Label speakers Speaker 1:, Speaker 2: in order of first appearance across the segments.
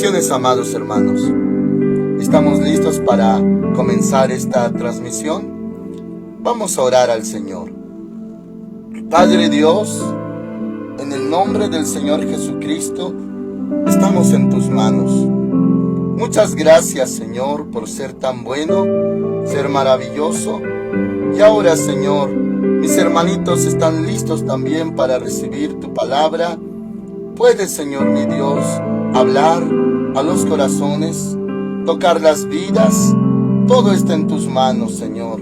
Speaker 1: Bendiciones, amados hermanos. Estamos listos para comenzar esta transmisión. Vamos a orar al Señor. Padre Dios, en el nombre del Señor Jesucristo, estamos en tus manos. Muchas gracias, Señor, por ser tan bueno, ser maravilloso. Y ahora, Señor, mis hermanitos están listos también para recibir tu palabra. Puedes, Señor mi Dios, hablar a los corazones, tocar las vidas. Todo está en tus manos, Señor.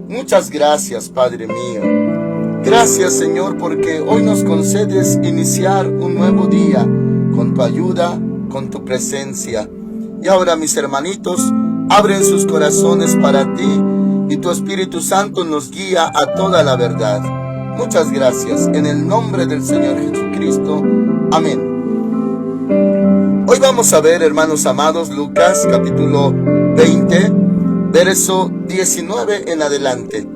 Speaker 1: Muchas gracias, Padre mío. Gracias, Señor, porque hoy nos concedes iniciar un nuevo día con tu ayuda, con tu presencia. Y ahora, mis hermanitos, abren sus corazones para ti y tu Espíritu Santo nos guía a toda la verdad. Muchas gracias. En el nombre del Señor Jesucristo. Amén. Hoy vamos a ver, hermanos amados, Lucas capítulo 20, verso 19 en adelante.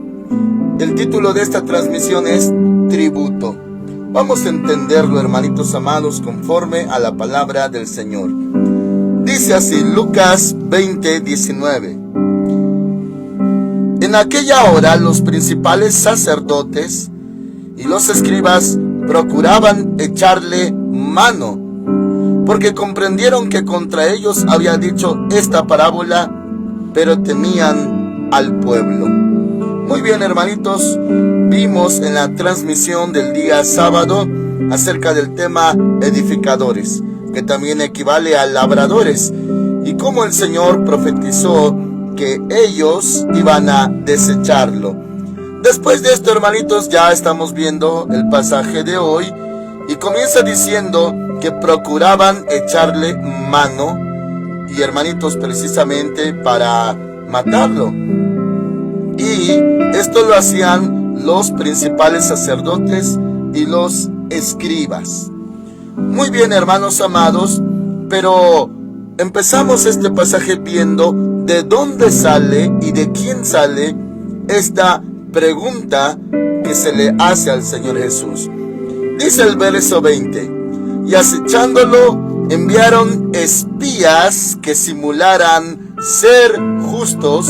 Speaker 1: El título de esta transmisión es Tributo. Vamos a entenderlo, hermanitos amados, conforme a la palabra del Señor. Dice así, Lucas 20, 19. En aquella hora los principales sacerdotes y los escribas procuraban echarle mano, porque comprendieron que contra ellos había dicho esta parábola, pero temían al pueblo. Muy bien, hermanitos, vimos en la transmisión del día sábado acerca del tema edificadores, que también equivale a labradores, y cómo el Señor profetizó que ellos iban a desecharlo. Después de esto, hermanitos, ya estamos viendo el pasaje de hoy, y comienza diciendo que procuraban echarle mano, y hermanitos, precisamente para matarlo. Y esto lo hacían los principales sacerdotes y los escribas. Muy bien, hermanos amados, pero empezamos este pasaje viendo de dónde sale y de quién sale esta pregunta que se le hace al Señor Jesús. Dice el verso 20: y acechándolo enviaron espías que simularan ser justos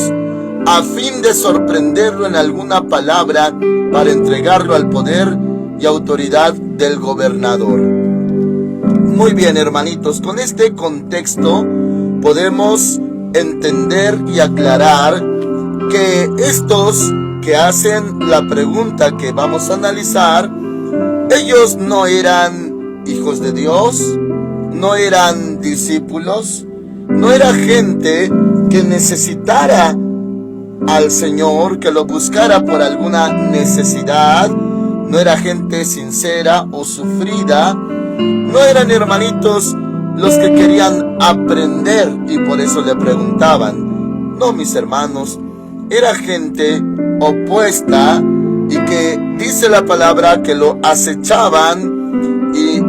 Speaker 1: a fin de sorprenderlo en alguna palabra para entregarlo al poder y autoridad del gobernador. Muy bien, hermanitos, con este contexto podemos entender y aclarar que estos que hacen la pregunta que vamos a analizar, ellos no eran hijos de Dios, no eran discípulos, no era gente que necesitara al Señor, que lo buscara por alguna necesidad, no era gente sincera o sufrida, no eran, hermanitos, los que querían aprender y por eso le preguntaban. No, mis hermanos, era gente opuesta y que dice la palabra que lo acechaban y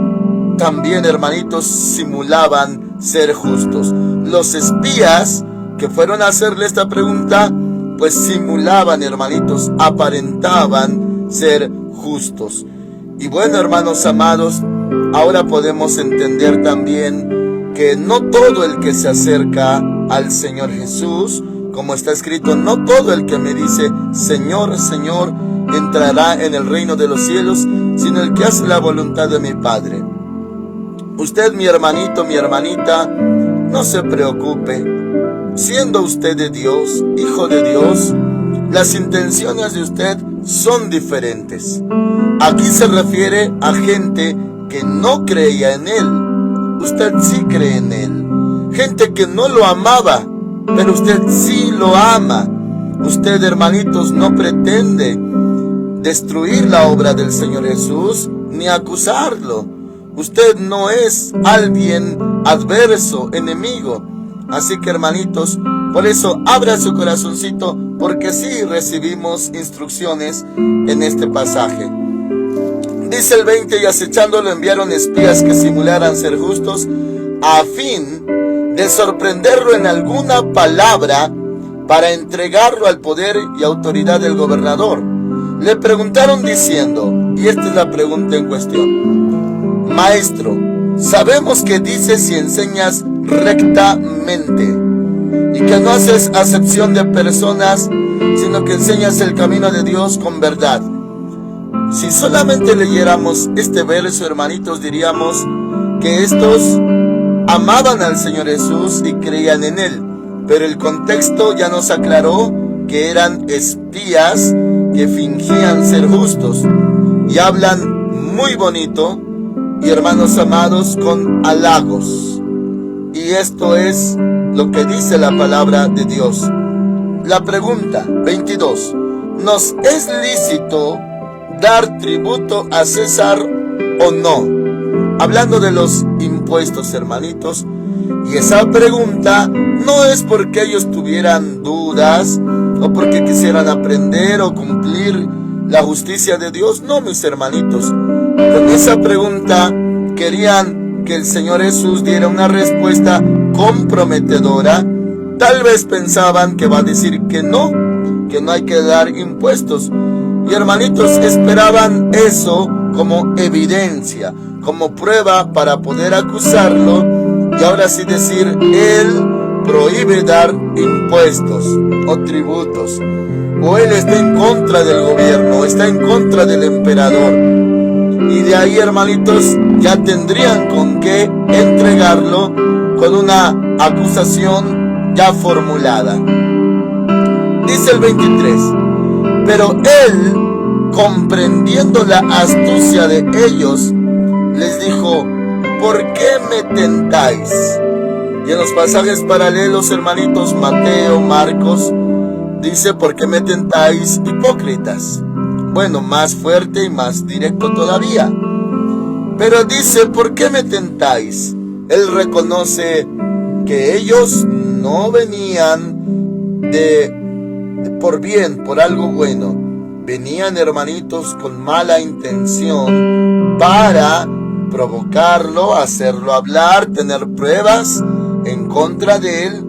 Speaker 1: también, hermanitos, simulaban ser justos. Los espías que fueron a hacerle esta pregunta, pues simulaban, hermanitos, aparentaban ser justos. Y bueno, hermanos amados, ahora podemos entender también que no todo el que se acerca al Señor Jesús, como está escrito, no todo el que me dice Señor, Señor, entrará en el reino de los cielos, sino el que hace la voluntad de mi Padre. Usted, mi hermanito, mi hermanita, no se preocupe. Siendo usted de Dios, hijo de Dios, las intenciones de usted son diferentes. Aquí se refiere a gente que no creía en Él. Usted sí cree en Él. Gente que no lo amaba, pero usted sí lo ama. Usted, hermanitos, no pretende destruir la obra del Señor Jesús ni acusarlo. Usted no es alguien adverso, enemigo. Así que, hermanitos, por eso abra su corazoncito, porque sí recibimos instrucciones en este pasaje. Dice el 20: y acechándolo enviaron espías que simularan ser justos a fin de sorprenderlo en alguna palabra para entregarlo al poder y autoridad del gobernador. Le preguntaron diciendo, y esta es la pregunta en cuestión: Maestro, sabemos que dices y enseñas rectamente, y que no haces acepción de personas, sino que enseñas el camino de Dios con verdad. Si solamente leyéramos este verso, hermanitos, diríamos que estos amaban al Señor Jesús y creían en Él. Pero el contexto ya nos aclaró que eran espías que fingían ser justos y hablan muy bonito, y hermanos amados, con halagos. Y esto es lo que dice la palabra de Dios. La pregunta 22: ¿nos es lícito dar tributo a César o no? Hablando de los impuestos, hermanitos, y esa pregunta no es porque ellos tuvieran dudas o porque quisieran aprender o cumplir la justicia de Dios. No, mis hermanitos, con esa pregunta querían que el Señor Jesús diera una respuesta comprometedora. Tal vez pensaban que va a decir que no hay que dar impuestos. Y hermanitos, esperaban eso como evidencia, como prueba para poder acusarlo y ahora sí decir: Él prohíbe dar impuestos o tributos, o Él está en contra del gobierno, está en contra del emperador. Y de ahí, hermanitos, ya tendrían con qué entregarlo con una acusación ya formulada. Dice el 23: pero Él, comprendiendo la astucia de ellos, les dijo: ¿por qué me tentáis? Y en los pasajes paralelos, hermanitos, Mateo, Marcos, dice: ¿por qué me tentáis, hipócritas? Bueno, más fuerte y más directo todavía. Pero dice: ¿por qué me tentáis? Él reconoce que ellos no venían por bien, por algo bueno. Venían, hermanitos, con mala intención para provocarlo, hacerlo hablar, tener pruebas en contra de él.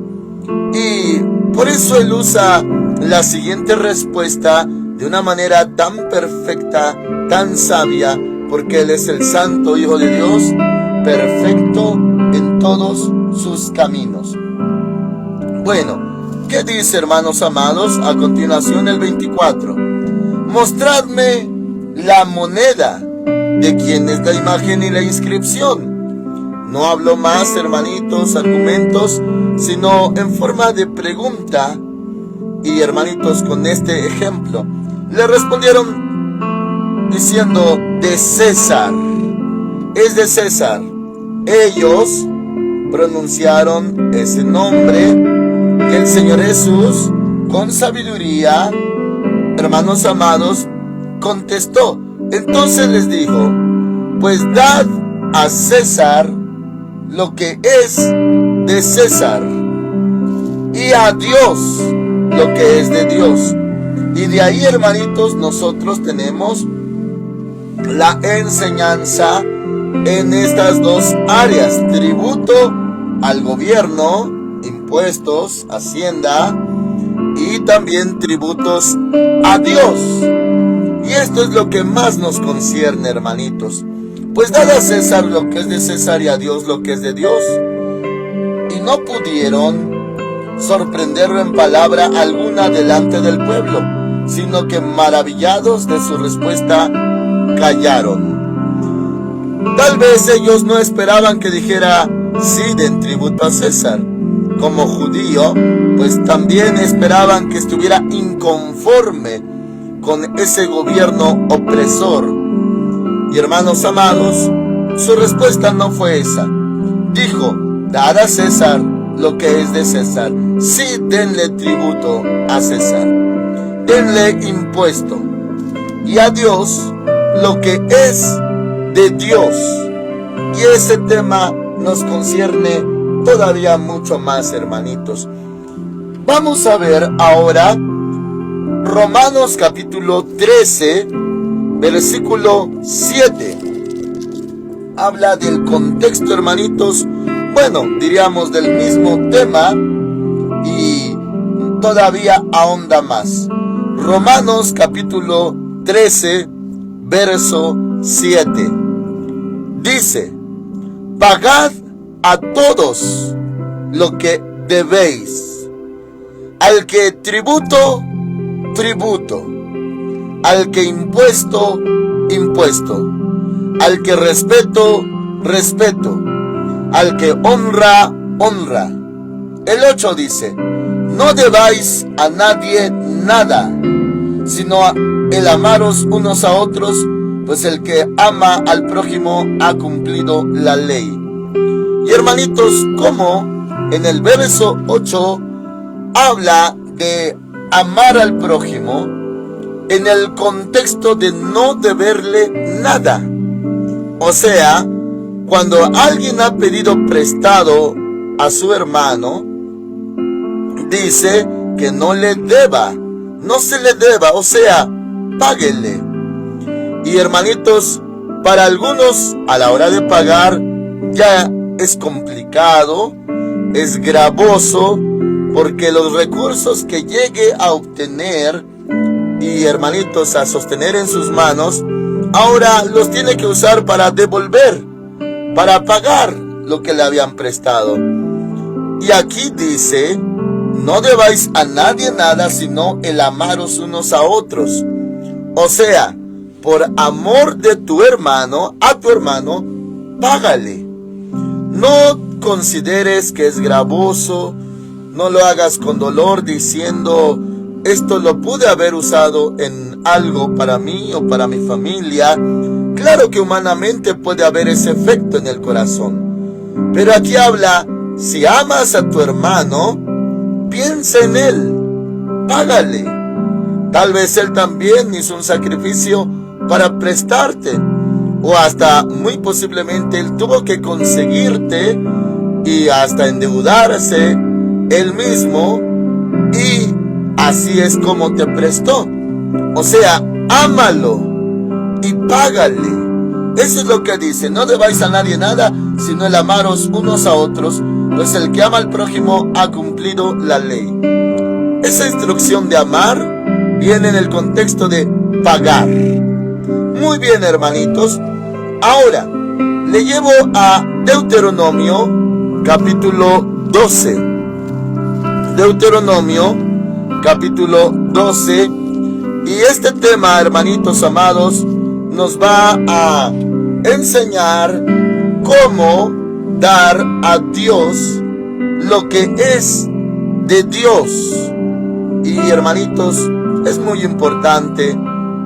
Speaker 1: Y por eso él usa la siguiente respuesta de una manera tan perfecta, tan sabia, porque él es el Santo Hijo de Dios, perfecto en todos sus caminos. Bueno, ¿qué dice, hermanos amados? A continuación, el 24: mostradme la moneda de quién es la imagen y la inscripción. No hablo más, hermanitos, argumentos, sino en forma de pregunta. Y hermanitos, con este ejemplo, le respondieron diciendo: de César, es de César. Ellos pronunciaron ese nombre que el Señor Jesús, con sabiduría, hermanos amados, contestó. Entonces les dijo: pues dad a César lo que es de César, y a Dios lo que es de Dios. Y de ahí, hermanitos, nosotros tenemos la enseñanza en estas dos áreas: tributo al gobierno, impuestos, hacienda, y también tributos a Dios. Y esto es lo que más nos concierne, hermanitos. Pues dad a César lo que es de César y a Dios lo que es de Dios. Y no pudieron sorprenderlo en palabra alguna delante del pueblo, sino que, maravillados de su respuesta, callaron. Tal vez ellos no esperaban que dijera: sí, den tributo a César. Como judío, pues también esperaban que estuviera inconforme con ese gobierno opresor. Y hermanos amados, su respuesta no fue esa. Dijo: dad a César lo que es de César. Sí, denle tributo a César, denle impuesto, y a Dios lo que es de Dios. Y ese tema nos concierne todavía mucho más, hermanitos. Vamos a ver ahora Romanos capítulo 13, versículo 7. Habla del contexto, hermanitos, bueno, diríamos del mismo tema, y todavía ahonda más. Romanos capítulo 13, verso 7. Dice: pagad a todos lo que debéis. Al que tributo, tributo. Al que impuesto, impuesto. Al que respeto, respeto. Al que honra, honra. El 8 dice: no debáis a nadie nada, sino el amaros unos a otros, pues el que ama al prójimo ha cumplido la ley. Y hermanitos, como en el verso 8 habla de amar al prójimo en el contexto de no deberle nada. O sea, cuando alguien ha pedido prestado a su hermano, dice que no le deba, no se le deba, o sea, páguele. Y hermanitos, para algunos a la hora de pagar ya es complicado, es gravoso, porque los recursos que llegue a obtener y hermanitos a sostener en sus manos, ahora los tiene que usar para devolver, para pagar lo que le habían prestado. Y aquí dice: no debáis a nadie nada, sino el amaros unos a otros. O sea, por amor de tu hermano, a tu hermano, págale. No consideres que es gravoso, no lo hagas con dolor diciendo: esto lo pude haber usado en algo para mí o para mi familia. Claro que humanamente puede haber ese efecto en el corazón. Pero aquí habla: si amas a tu hermano, piensa en él, págale. Tal vez él también hizo un sacrificio para prestarte, o hasta muy posiblemente él tuvo que conseguirte y hasta endeudarse él mismo, y así es como te prestó. O sea, ámalo y págale. Eso es lo que dice: no debáis a nadie nada, sino el amaros unos a otros, pues el que ama al prójimo ha cumplido la ley. Esa instrucción de amar viene en el contexto de pagar. Muy bien, hermanitos. Ahora, le llevo a Deuteronomio capítulo 12. Deuteronomio capítulo 12. Y este tema, hermanitos amados, nos va a enseñar cómo dar a Dios lo que es de Dios. Y hermanitos, es muy importante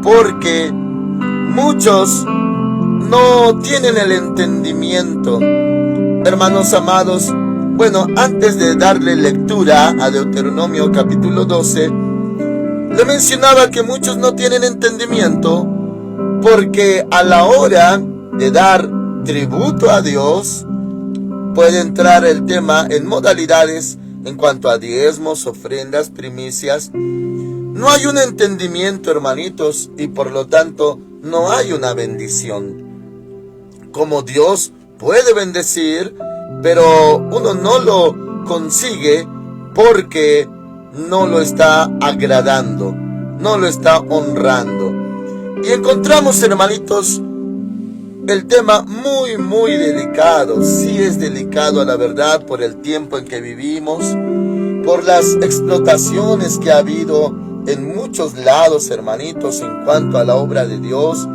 Speaker 1: porque muchos no tienen el entendimiento. Hermanos amados, bueno, antes de darle lectura a Deuteronomio capítulo 12, le mencionaba que muchos no tienen entendimiento porque a la hora de dar tributo a Dios puede entrar el tema en modalidades en cuanto a diezmos, ofrendas, primicias. No hay un entendimiento, hermanitos, y por lo tanto no hay una bendición. Como Dios puede bendecir, pero uno no lo consigue porque no lo está agradando, no lo está honrando. Y encontramos, hermanitos, el tema muy delicado. Sí es delicado a la verdad por el tiempo en que vivimos, por las explotaciones que ha habido en muchos lados, hermanitos, en cuanto a la obra de Dios.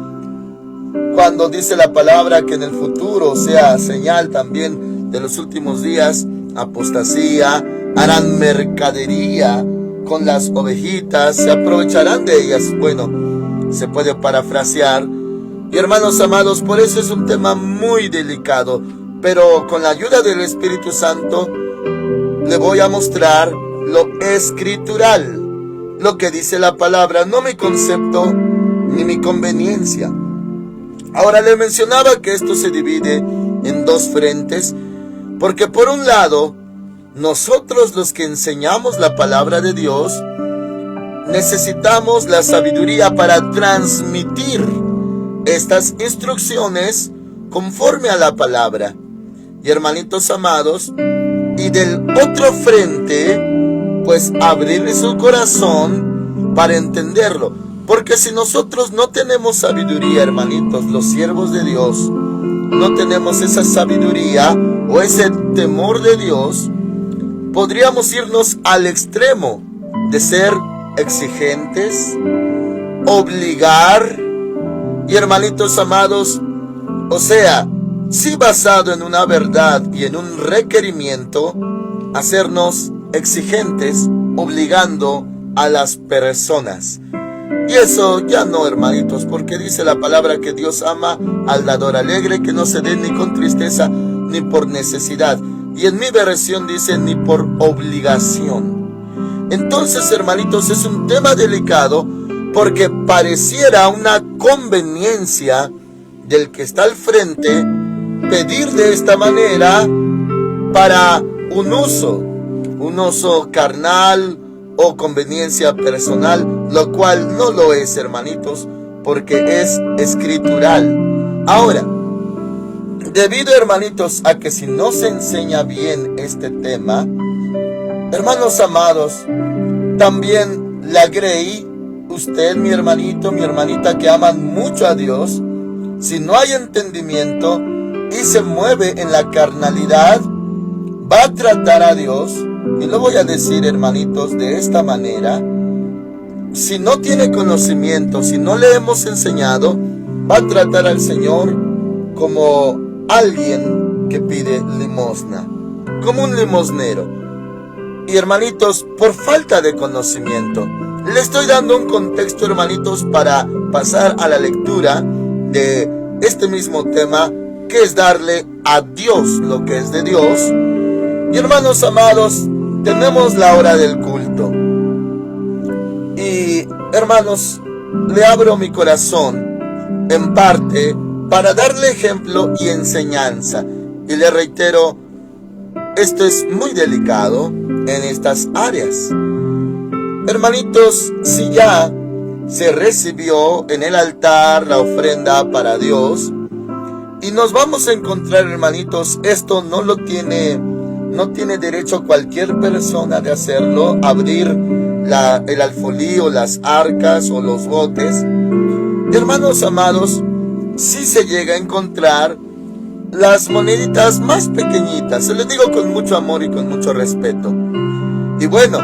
Speaker 1: Cuando dice la palabra que en el futuro, sea señal también de los últimos días, apostasía, harán mercadería con las ovejitas, se aprovecharán de ellas. Bueno, se puede parafrasear. Y hermanos amados, por eso es un tema muy delicado, pero con la ayuda del Espíritu Santo le voy a mostrar lo escritural, lo que dice la palabra, no mi concepto ni mi conveniencia. Ahora le mencionaba que esto se divide en dos frentes, porque por un lado, nosotros los que enseñamos la palabra de Dios, necesitamos la sabiduría para transmitir estas instrucciones conforme a la palabra. Y hermanitos amados, y del otro frente, pues abrirle su corazón para entenderlo. Porque si nosotros no tenemos sabiduría, hermanitos, los siervos de Dios, no tenemos esa sabiduría o ese temor de Dios, podríamos irnos al extremo de ser exigentes, obligar, y hermanitos amados, o sea, sí basado en una verdad y en un requerimiento, hacernos exigentes, obligando a las personas. Y eso ya no, hermanitos, porque dice la palabra que Dios ama al dador alegre, que no se dé ni con tristeza ni por necesidad. Y en mi versión dice ni por obligación. Entonces, hermanitos, es un tema delicado, porque pareciera una conveniencia del que está al frente pedir de esta manera para un uso carnal o conveniencia personal, lo cual no lo es, hermanitos, porque es escritural. Ahora, debido, hermanitos, a que si no se enseña bien este tema, hermanos amados, también le agregué, usted, mi hermanito, mi hermanita, que aman mucho a Dios, si no hay entendimiento y se mueve en la carnalidad, va a tratar a Dios, y lo voy a decir, hermanitos, de esta manera: si no tiene conocimiento, si no le hemos enseñado, va a tratar al Señor como alguien que pide limosna, como un limosnero. Y hermanitos, por falta de conocimiento, le estoy dando un contexto, hermanitos, para pasar a la lectura de este mismo tema, que es darle a Dios lo que es de Dios. Y hermanos amados, tenemos la hora del culto. Y hermanos, le abro mi corazón en parte para darle ejemplo y enseñanza. Y le reitero, esto es muy delicado en estas áreas. Hermanitos, si ya se recibió en el altar la ofrenda para Dios, y nos vamos a encontrar, hermanitos, esto no tiene derecho cualquier persona de hacerlo, abrir el alfolí o las arcas o los botes. Hermanos amados, si se llega a encontrar las moneditas más pequeñitas, se les digo con mucho amor y con mucho respeto. Y bueno,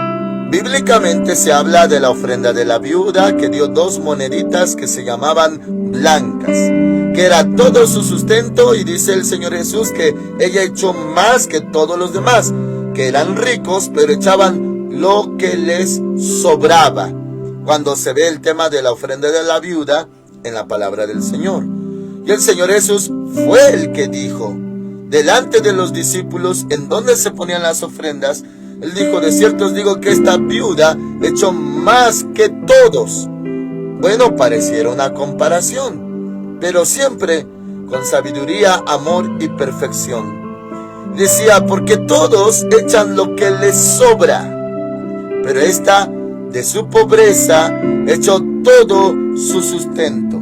Speaker 1: bíblicamente se habla de la ofrenda de la viuda, que dio 2 moneditas que se llamaban blancas, que era todo su sustento, y dice el Señor Jesús que ella echó más que todos los demás, que eran ricos, pero echaban lo que les sobraba, cuando se ve el tema de la ofrenda de la viuda en la palabra del Señor. Y el Señor Jesús fue el que dijo, delante de los discípulos, en donde se ponían las ofrendas, Él dijo: de cierto os digo que esta viuda echó más que todos. Bueno, pareciera una comparación, pero siempre con sabiduría, amor y perfección. Decía: porque todos echan lo que les sobra, pero esta, de su pobreza, echó todo su sustento.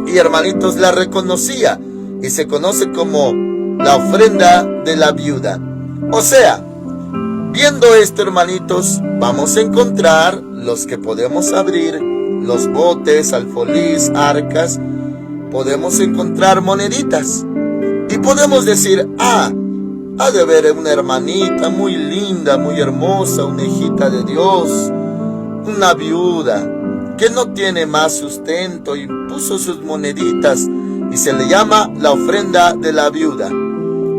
Speaker 1: Y hermanitos, la reconocía, y se conoce como la ofrenda de la viuda. O sea, viendo esto, hermanitos, vamos a encontrar los que podemos abrir, los botes, alfolís, arcas. Podemos encontrar moneditas, y podemos decir: ha de haber una hermanita muy linda, muy hermosa, una hijita de Dios, una viuda que no tiene más sustento, y puso sus moneditas, y se le llama la ofrenda de la viuda.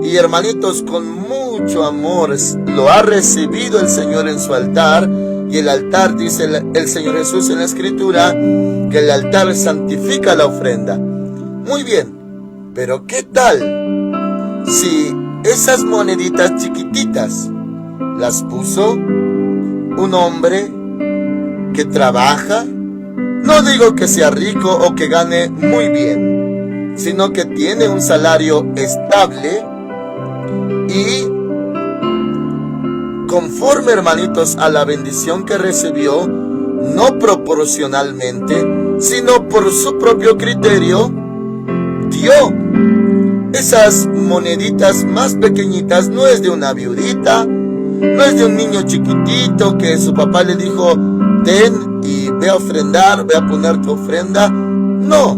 Speaker 1: Y hermanitos, con mucho amor lo ha recibido el Señor en su altar. Y el altar, dice el Señor Jesús en la Escritura, que el altar santifica la ofrenda. Muy bien, pero ¿qué tal si esas moneditas chiquititas las puso un hombre que trabaja? No digo que sea rico o que gane muy bien, sino que tiene un salario estable y conforme, hermanitos, a la bendición que recibió, no proporcionalmente, sino por su propio criterio, dio esas moneditas más pequeñitas. No es de una viudita, no es de un niño chiquitito que su papá le dijo: ten y ve a ofrendar, ve a poner tu ofrenda. No,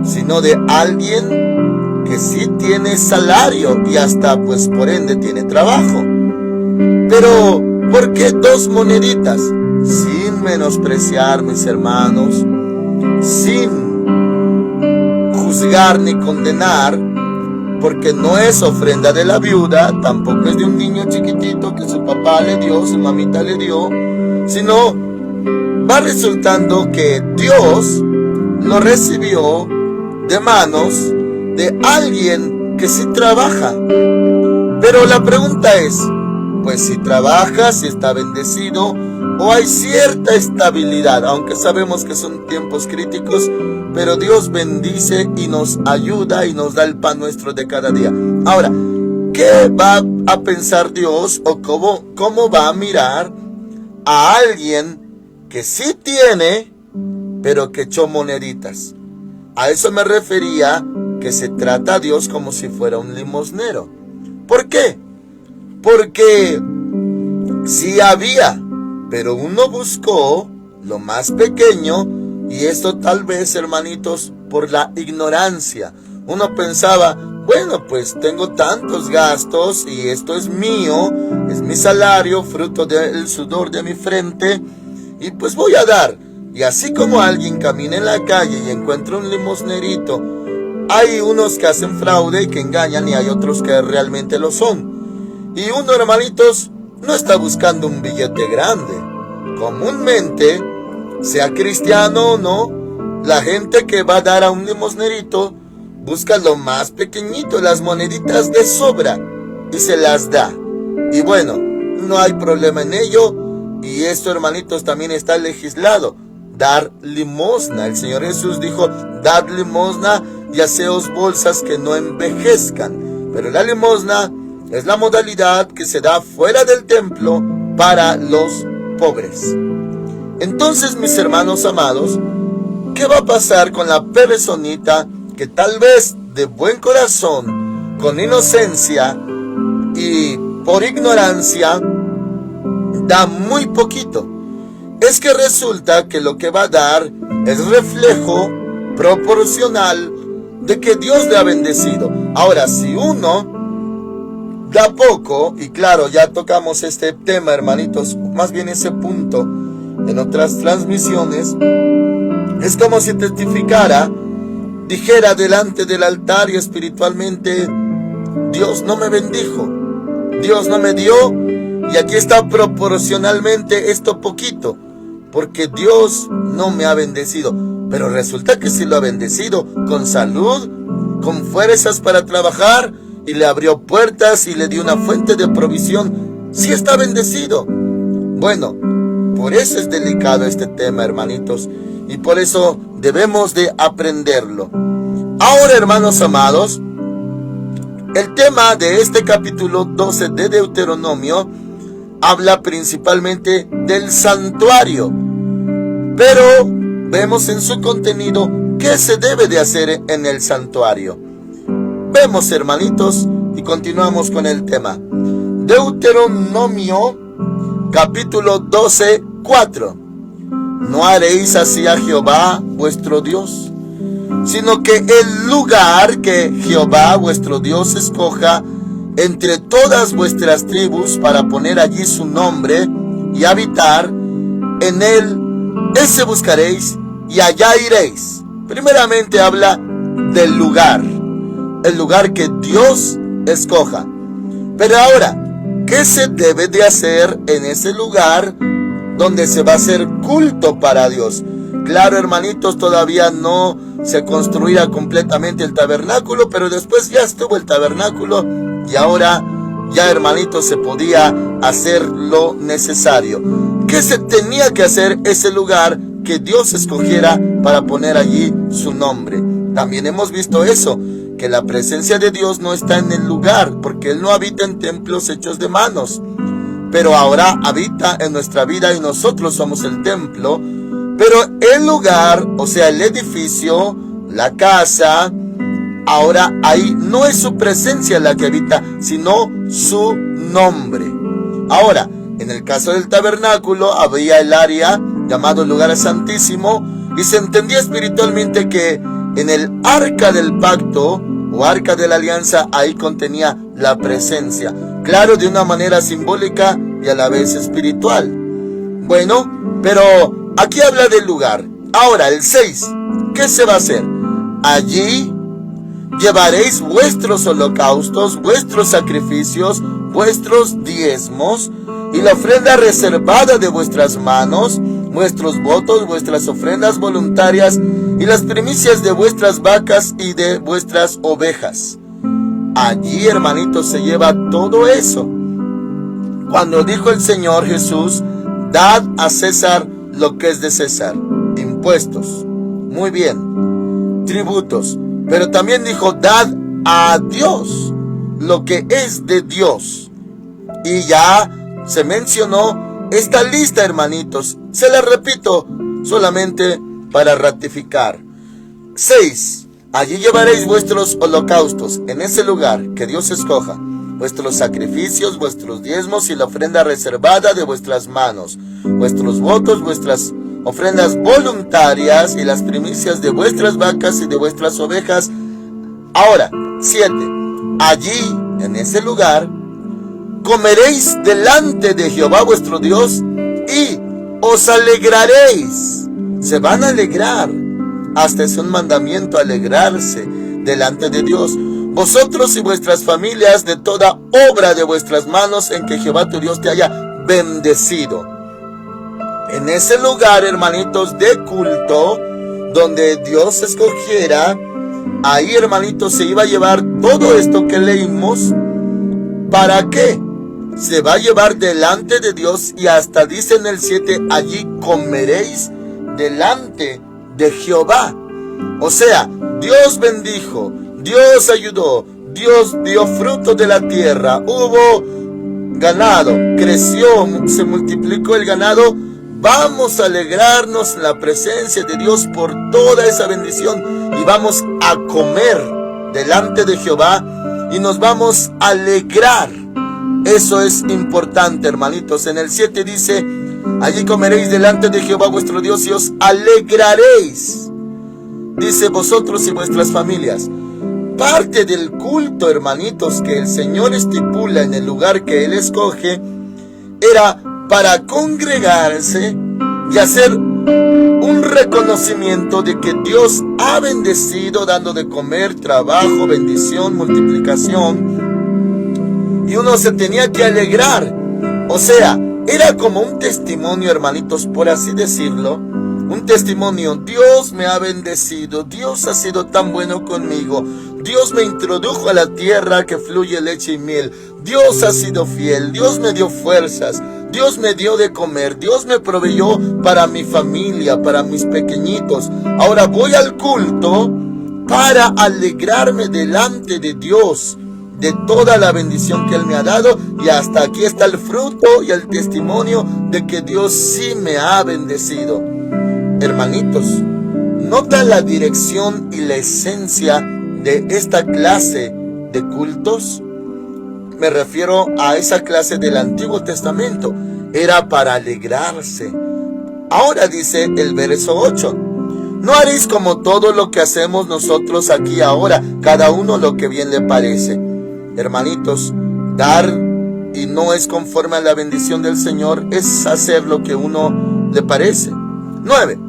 Speaker 1: sino de alguien que sí tiene salario y hasta, pues, por ende tiene trabajo. Pero, ¿por qué 2 moneditas? Sin menospreciar, mis hermanos, sin juzgar ni condenar, porque no es ofrenda de la viuda, tampoco es de un niño chiquitito que su papá le dio, su mamita le dio, sino va resultando que Dios lo recibió de manos de alguien que sí trabaja. Pero la pregunta es, pues si trabaja, si está bendecido, o hay cierta estabilidad, aunque sabemos que son tiempos críticos, pero Dios bendice y nos ayuda y nos da el pan nuestro de cada día. Ahora, ¿qué va a pensar Dios o cómo va a mirar a alguien que sí tiene, pero que echó moneditas? A eso me refería, que se trata a Dios como si fuera un limosnero. ¿Por qué? Porque sí había, pero uno buscó lo más pequeño, y esto tal vez, hermanitos, por la ignorancia. Uno pensaba, bueno, pues tengo tantos gastos y esto es mío, es mi salario, fruto del sudor de mi frente, y pues voy a dar. Y así como alguien camina en la calle y encuentra un limosnerito, hay unos que hacen fraude y que engañan, y hay otros que realmente lo son. Y uno, hermanitos, no está buscando un billete grande. Comúnmente, sea cristiano o no, la gente que va a dar a un limosnerito busca lo más pequeñito, las moneditas de sobra, y se las da. Y bueno, no hay problema en ello. Y esto, hermanitos, también está legislado. Dar limosna. El Señor Jesús dijo, dad limosna y haceos bolsas que no envejezcan. Pero la limosna es la modalidad que se da fuera del templo para los pobres. Entonces, mis hermanos amados, ¿qué va a pasar con la personita que tal vez de buen corazón, con inocencia y por ignorancia, da muy poquito? Es que resulta que lo que va a dar es reflejo proporcional de que Dios le ha bendecido. Ahora, si uno da poco, y claro, ya tocamos este tema, hermanitos, más bien ese punto en otras transmisiones, es como si testificara, dijera delante del altar y espiritualmente, Dios no me bendijo, Dios no me dio, y aquí está proporcionalmente esto poquito, porque Dios no me ha bendecido. Pero resulta que sí lo ha bendecido, con salud, con fuerzas para trabajar, y le abrió puertas y le dio una fuente de provisión. Sí está bendecido. Bueno, por eso es delicado este tema, hermanitos, y por eso debemos de aprenderlo. Ahora, hermanos amados, el tema de este capítulo 12 de Deuteronomio habla principalmente del santuario, pero vemos en su contenido qué se debe de hacer en el santuario. Vemos, hermanitos, y continuamos con el tema. Deuteronomio capítulo 12, 4. No haréis así a Jehová vuestro Dios, sino que el lugar que Jehová vuestro Dios escoja entre todas vuestras tribus para poner allí su nombre y habitar en él, ese buscaréis y allá iréis. Primeramente habla del lugar, el lugar que Dios escoja. Pero ahora, ¿qué se debe de hacer en ese lugar donde se va a hacer culto para Dios? Claro, hermanitos, todavía no se construía completamente el tabernáculo, pero después ya estuvo el tabernáculo y ahora ya, hermanitos, se podía hacer lo necesario. ¿Qué se tenía que hacer ese lugar que Dios escogiera para poner allí su nombre? También hemos visto eso, que la presencia de Dios no está en el lugar, porque Él no habita en templos hechos de manos, pero ahora habita en nuestra vida y nosotros somos el templo. Pero el lugar, o sea, el edificio, la casa, ahora ahí no es su presencia la que habita, sino su nombre. Ahora, en el caso del tabernáculo, había el área llamado lugar santísimo, y se entendía espiritualmente que en el arca del pacto o arca de la alianza, ahí contenía la presencia. Claro, de una manera simbólica y a la vez espiritual. Bueno, pero aquí habla del lugar. Ahora, el 6. ¿Qué se va a hacer? Allí llevaréis vuestros holocaustos, vuestros sacrificios, vuestros diezmos y la ofrenda reservada de vuestras manos, vuestros votos, vuestras ofrendas voluntarias y las primicias de vuestras vacas y de vuestras ovejas. Allí, hermanitos, se lleva todo eso. Cuando dijo el Señor Jesús, dad a César lo que es de César. Impuestos. Muy bien. Tributos. Pero también dijo, dad a Dios lo que es de Dios. Y ya se mencionó esta lista, hermanitos. Se la repito solamente para ratificar. 6. Allí llevaréis vuestros holocaustos en ese lugar que Dios escoja, vuestros sacrificios, vuestros diezmos y la ofrenda reservada de vuestras manos, vuestros votos, vuestras ofrendas voluntarias y las primicias de vuestras vacas y de vuestras ovejas. Ahora, 7. Allí, en ese lugar, comeréis delante de Jehová vuestro Dios y os alegraréis. Se van a alegrar. Hasta es un mandamiento alegrarse delante de Dios. Vosotros y vuestras familias de toda obra de vuestras manos en que Jehová tu Dios te haya bendecido. En ese lugar, hermanitos, de culto, donde Dios escogiera, ahí, hermanitos, se iba a llevar todo esto que leímos. ¿Para qué? Se va a llevar delante de Dios y hasta dice en el 7, allí comeréis delante de Jehová. O sea, Dios bendijo, Dios ayudó, Dios dio fruto de la tierra, hubo ganado, creció, se multiplicó el ganado. Vamos a alegrarnos en la presencia de Dios por toda esa bendición y vamos a comer delante de Jehová y nos vamos a alegrar. Eso es importante, hermanitos. En el 7 dice, allí comeréis delante de Jehová vuestro Dios y os alegraréis. Dice, vosotros y vuestras familias. Parte del culto, hermanitos, que el Señor estipula en el lugar que Él escoge, era para congregarse y hacer un reconocimiento de que Dios ha bendecido, dando de comer, trabajo, bendición, multiplicación. Y uno se tenía que alegrar. O sea, era como un testimonio, hermanitos, por así decirlo. Un testimonio. Dios me ha bendecido. Dios ha sido tan bueno conmigo. Dios me introdujo a la tierra que fluye leche y miel. Dios ha sido fiel. Dios me dio fuerzas. Dios me dio de comer. Dios me proveyó para mi familia, para mis pequeñitos. Ahora voy al culto para alegrarme delante de Dios de toda la bendición que Él me ha dado, y hasta aquí está el fruto y el testimonio de que Dios sí me ha bendecido. Hermanitos, ¿nota la dirección y la esencia de esta clase de cultos? Me refiero a esa clase del Antiguo Testamento. Era para alegrarse. Ahora dice el verso 8. No haréis como todo lo que hacemos nosotros aquí ahora, cada uno lo que bien le parece. Hermanitos, dar y no es conforme a la bendición del Señor, es hacer lo que uno le parece. 9.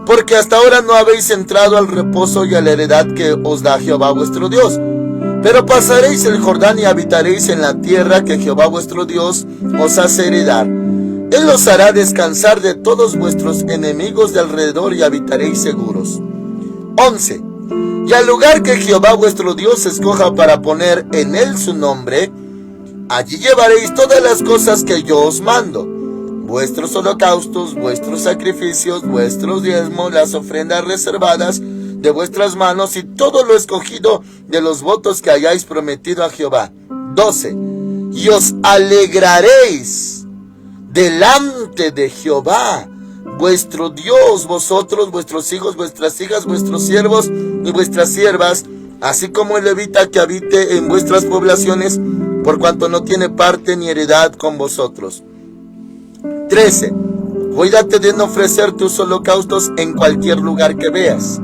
Speaker 1: Porque hasta ahora no habéis entrado al reposo y a la heredad que os da Jehová vuestro Dios. Pero pasaréis el Jordán y habitaréis en la tierra que Jehová vuestro Dios os hace heredar. Él os hará descansar de todos vuestros enemigos de alrededor y habitaréis seguros. 11. Y al lugar que Jehová vuestro Dios escoja para poner en él su nombre, allí llevaréis todas las cosas que yo os mando, vuestros holocaustos, vuestros sacrificios, vuestros diezmos, las ofrendas reservadas de vuestras manos y todo lo escogido de los votos que hayáis prometido a Jehová. 12. Y os alegraréis delante de Jehová vuestro Dios, vosotros, vuestros hijos, vuestras hijas, vuestros siervos y vuestras siervas, así como el levita que habite en vuestras poblaciones, por cuanto no tiene parte ni heredad con vosotros. 13. Cuídate de no ofrecer tus holocaustos en cualquier lugar que veas.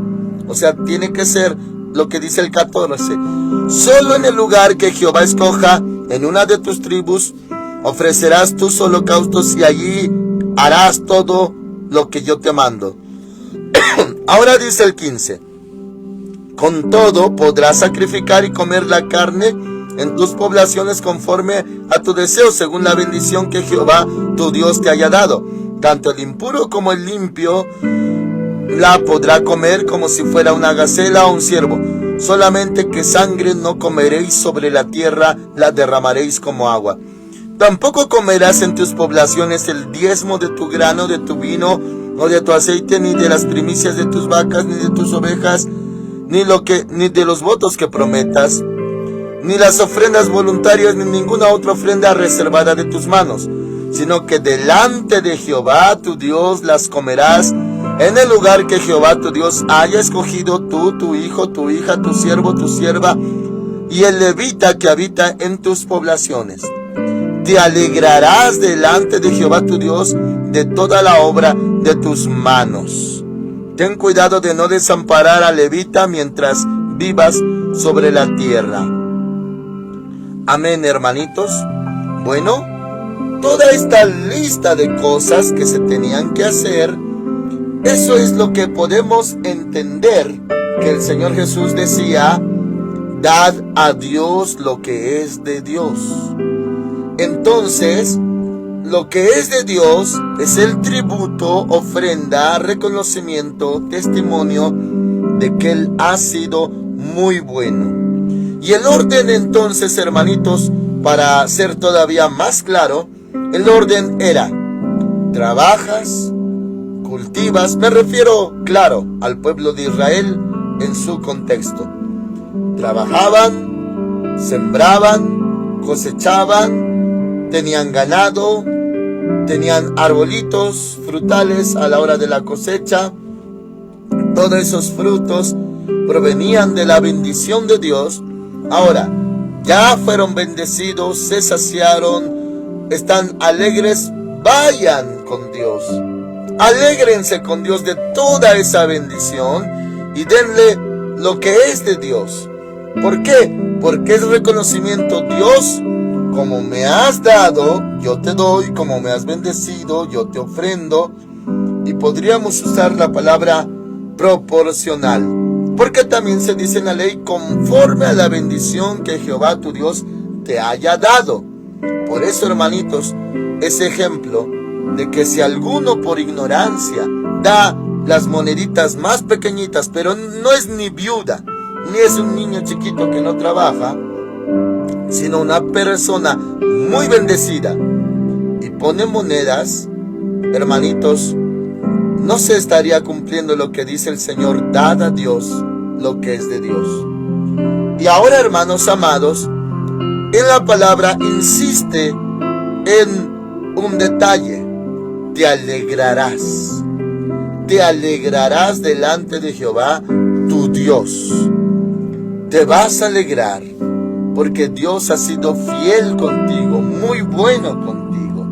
Speaker 1: O sea, tiene que ser lo que dice el 14. Solo en el lugar que Jehová escoja en una de tus tribus ofrecerás tus holocaustos y allí harás todo lo que yo te mando. Ahora dice el 15: con todo podrás sacrificar y comer la carne en tus poblaciones conforme a tu deseo, según la bendición que Jehová tu Dios te haya dado. Tanto el impuro como el limpio la podrá comer como si fuera una gacela o un ciervo. Solamente que sangre no comeréis sobre la tierra, la derramaréis como agua. Tampoco comerás en tus poblaciones el diezmo de tu grano, de tu vino o de tu aceite, ni de las primicias de tus vacas, ni de tus ovejas, ni de los votos que prometas, ni las ofrendas voluntarias, ni ninguna otra ofrenda reservada de tus manos, sino que delante de Jehová tu Dios las comerás en el lugar que Jehová tu Dios haya escogido, tú, tu hijo, tu hija, tu siervo, tu sierva, y el levita que habita en tus poblaciones. Te alegrarás delante de Jehová tu Dios de toda la obra de tus manos. Ten cuidado de no desamparar al levita mientras vivas sobre la tierra. Amén, hermanitos. Bueno, toda esta lista de cosas que se tenían que hacer, eso es lo que podemos entender que el Señor Jesús decía: dad a Dios lo que es de Dios. Entonces, lo que es de Dios es el tributo, ofrenda, reconocimiento, testimonio de que Él ha sido muy bueno. Y el orden entonces, hermanitos, para ser todavía más claro, el orden era: trabajas, cultivas, me refiero, claro, al pueblo de Israel en su contexto. Trabajaban, sembraban, cosechaban, tenían ganado, tenían arbolitos frutales a la hora de la cosecha. Todos esos frutos provenían de la bendición de Dios. Ahora, ya fueron bendecidos, se saciaron, están alegres, vayan con Dios. Alégrense con Dios de toda esa bendición y denle lo que es de Dios. ¿Por qué? Porque es reconocimiento: Dios, como me has dado, yo te doy; como me has bendecido, yo te ofrendo. Y podríamos usar la palabra proporcional, porque también se dice en la ley: conforme a la bendición que Jehová tu Dios te haya dado. Por eso, hermanitos, ese ejemplo de que si alguno por ignorancia da las moneditas más pequeñitas, pero no es ni viuda, ni es un niño chiquito que no trabaja, sino una persona muy bendecida, y pone monedas, hermanitos, no se estaría cumpliendo lo que dice el Señor: dad a Dios lo que es de Dios. Y ahora, hermanos amados, en la palabra insiste en un detalle: te alegrarás. Te alegrarás delante de Jehová tu Dios. Te vas a alegrar porque Dios ha sido fiel contigo, muy bueno contigo.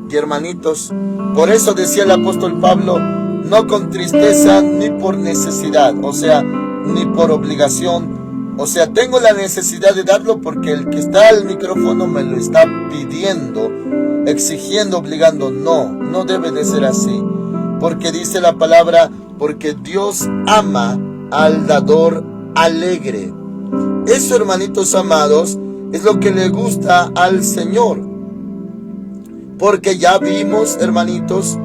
Speaker 1: Y hermanitos, por eso decía el apóstol Pablo: no con tristeza ni por necesidad, o sea, ni por obligación. O sea, tengo la necesidad de darlo porque el que está al micrófono me lo está pidiendo, exigiendo, obligando. No, no debe de ser así. Porque dice la palabra: porque Dios ama al dador alegre. Eso, hermanitos amados, es lo que le gusta al Señor. Porque ya vimos, hermanitos,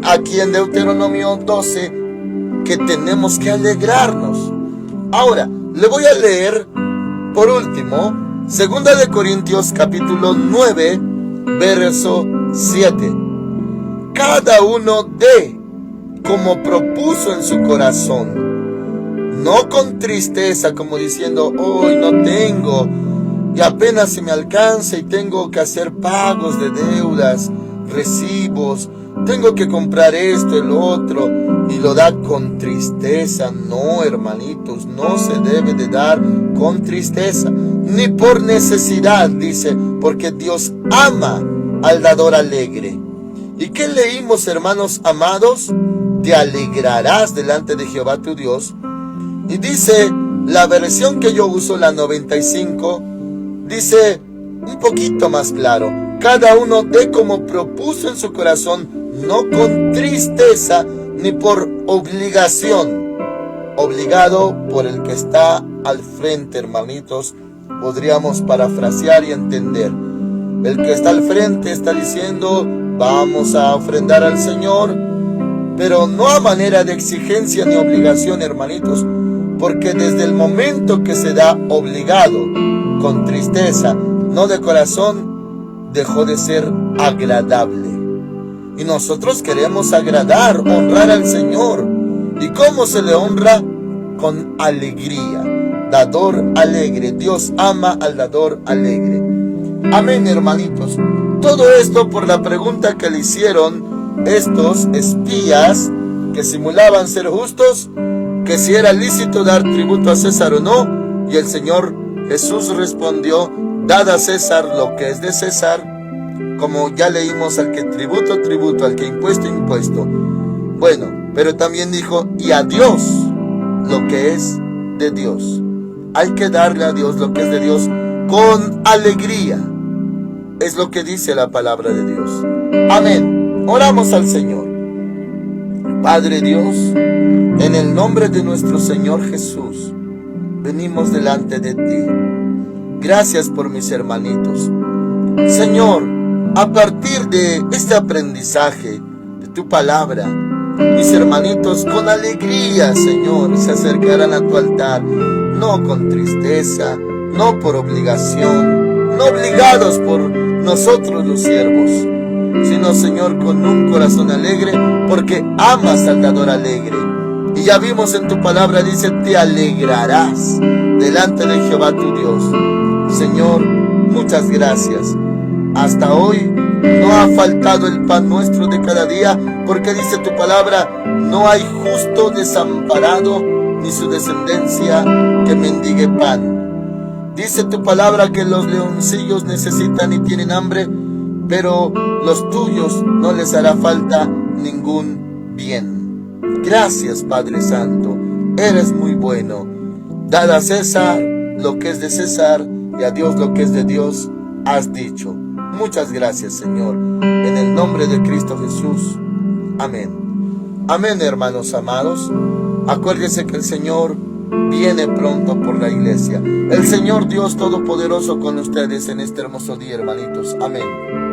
Speaker 1: aquí en Deuteronomio 12, que tenemos que alegrarnos. Ahora, le voy a leer, por último, 2 Corintios capítulo 9, verso 7. Cada uno dé como propuso en su corazón, no con tristeza, como diciendo: hoy no tengo, y apenas si me alcanza, y tengo que hacer pagos de deudas, recibos, tengo que comprar esto, el otro, y lo da con tristeza. No, hermanitos, no se debe de dar con tristeza, ni por necesidad, dice, porque Dios ama al dador alegre. ¿Y qué leímos, hermanos amados? Te alegrarás delante de Jehová tu Dios. Y dice la versión que yo uso, la 95, dice: un poquito más claro. Cada uno dé como propuso en su corazón, no con tristeza ni por obligación. Obligado por el que está al frente, hermanitos, podríamos parafrasear y entender. El que está al frente está diciendo, vamos a ofrendar al Señor, pero no a manera de exigencia ni obligación, hermanitos, porque desde el momento que se da obligado, con tristeza, no de corazón, dejó de ser agradable. Y nosotros queremos agradar, honrar al Señor. ¿Y cómo se le honra? Con alegría. Dador alegre. Dios ama al dador alegre. Amén, hermanitos. Todo esto por la pregunta que le hicieron estos espías que simulaban ser justos, que si era lícito dar tributo a César o no. Y el Señor Jesús respondió, dad a César lo que es de César, como ya leímos, al que tributo, tributo, al que impuesto, impuesto. Bueno, pero también dijo, y a Dios lo que es de Dios. Hay que darle a Dios lo que es de Dios con alegría. Es lo que dice la palabra de Dios. Amén. Oramos al Señor. Padre Dios, en el nombre de nuestro Señor Jesús, venimos delante de ti. Gracias por mis hermanitos. Señor, a partir de este aprendizaje de tu palabra, mis hermanitos con alegría, Señor, se acercarán a tu altar, no con tristeza, no por obligación, no obligados por nosotros los siervos, sino, Señor, con un corazón alegre, porque amas al dador alegre. Y ya vimos en tu palabra, dice, te alegrarás delante de Jehová tu Dios. Señor, muchas gracias. Hasta hoy no ha faltado el pan nuestro de cada día, porque dice tu palabra, no hay justo desamparado, ni su descendencia que mendigue pan. Dice tu palabra que los leoncillos necesitan y tienen hambre, pero los tuyos no les hará falta ningún bien. Gracias, Padre Santo, eres muy bueno. Dad a César lo que es de César, y a Dios lo que es de Dios, has dicho. Muchas gracias, Señor, en el nombre de Cristo Jesús. Amén. Amén, hermanos amados. Acuérdense que el Señor viene pronto por la iglesia. El Señor Dios Todopoderoso con ustedes en este hermoso día, hermanitos. Amén.